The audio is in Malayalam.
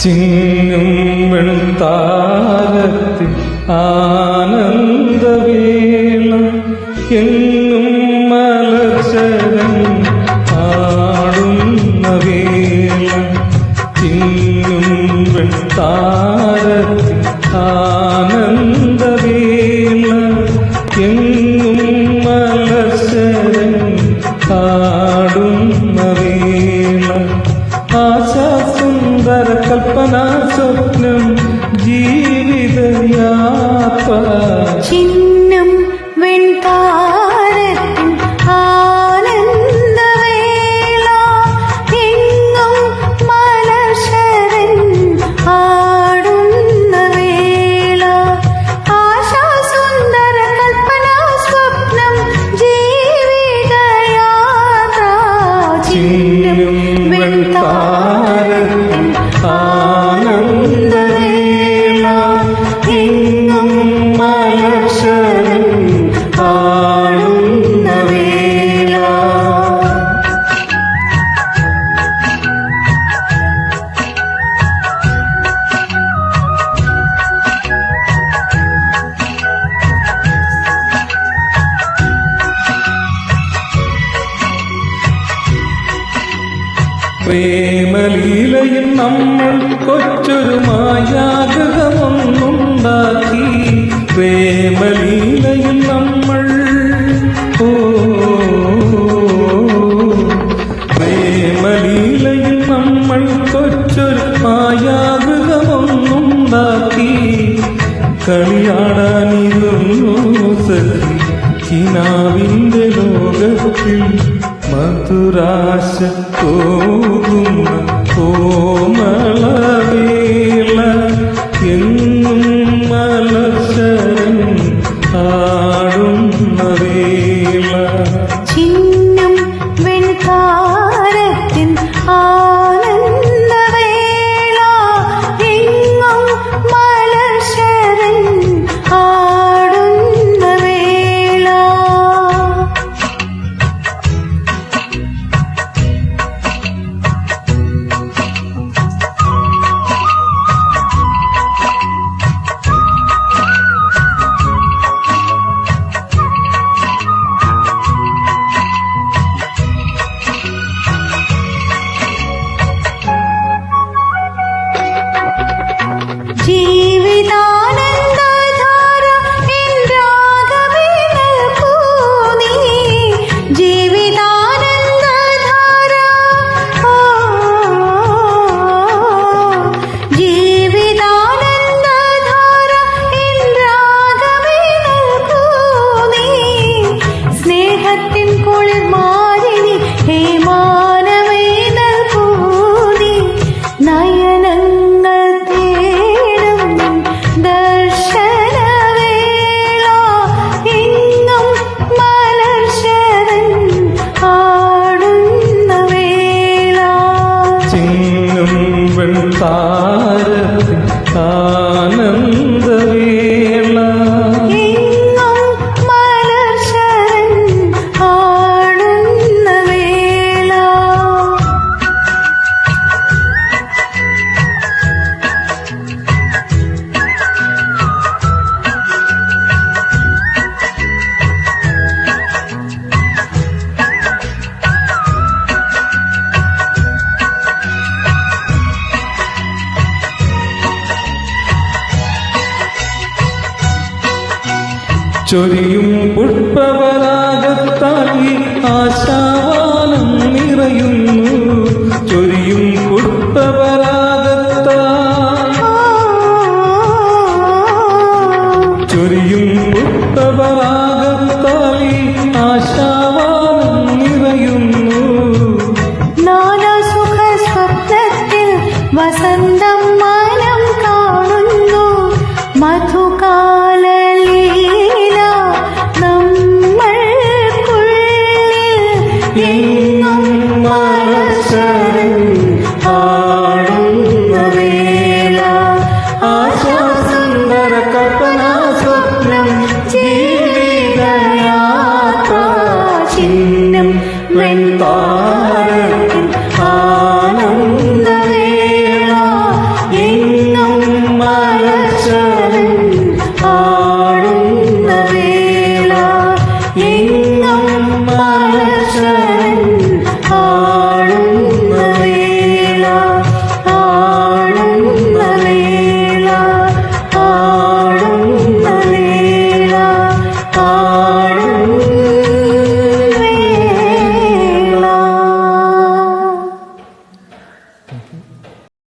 ചിന്നും വെൺതാരത്തിൽ ആനന്ദവേള എങ്ങും മലർച്ചരൻ ആടുന്ന വേള ചിന്നും വെൺതാരത്തിൽ ആനന്ദവേള എങ്ങും മലർച്ചരൻ ആടുന്ന വേള ആശാസുന്ദര കൽപ്പനാ സ്വപ്നം ജീവിതയാത്ര ചിന്നും വെൺതാരത്തിൻ ആനന്ദവേള എങ്ങും മലർശരൻ ആടുന്ന വേള ആശാസുന്ദര കൽപ്പനാ സ്വപ്നം ജീവിതയാത്ര ചിന്നും വെൺതാരത്തിൻ ആനന്ദവേള എങ്ങും മലർശരൻ ആടുന്ന വേള. പ്രേമലീലയിൽ നമ്മൾ കൊച്ചൊരു മായാഗ്രഹമൊന്നുണ്ടാക്കി പ്രേമലീലയിൽ നമ്മൾ പ്രേമലീലയിൽ നമ്മൾ കൊച്ചൊരു മായാഗ്രഹമൊന്നുണ്ടാക്കി കളിയാടാനിരുന്നു സഖി കിനാവിന്റെ ലോകത്തിൽ മധുരാശ പോകുന്ന കോമളവേള എങ്ങും മലർശരൻ ആടുന്ന വേള ചിന്നും വെൺതാരത്തിൻ ആനന്ദവേള എങ്ങും മലർശരൻ ആടുന്ന വേള ജീവിതാനന്ദധാര രാഗമേ നൽകൂ നീ ജീവിതാനന്ദധാര ജീവിതാനന്ദധാര രാഗമേ നൽകൂ നീ സ്നേഹത്തിൻ കുളിർമാരിനി ഹേമാനമേ നൽകൂ നീ നയനങ്ങൾ ദർശനവേള എങ്ങും മലർശരൻ ആടുന്ന വേള ചിന്നും വെൺതാരത്തിൽ ആനന്ദവേള എങ്ങും മലർശരൻ ആടുന്ന വേള ചൊരിയും പുഷ്പവരാഗത്തായി ആശാവാനം നിറയുന്നു ചൊരിയും പുഷ്പവരാഗത്തായി ചൊരിയും പുഷ്പവരാഗത്തായി ആശാവാനം നിറയുന്നു നാനാ സുഖ സ്വപ്നത്തിൽ വസന്തം മനം കാണുന്നു മധുകാലലീല നമ്മൾക്കുള്ളിൽ എങ്ങും മലർശരൻ ആടുന്ന വേള ആശാസുന്ദര കൽപ്പനാ സ്വപ്നം ജീവിതയാത്ര ചിന്നും വെൺതാ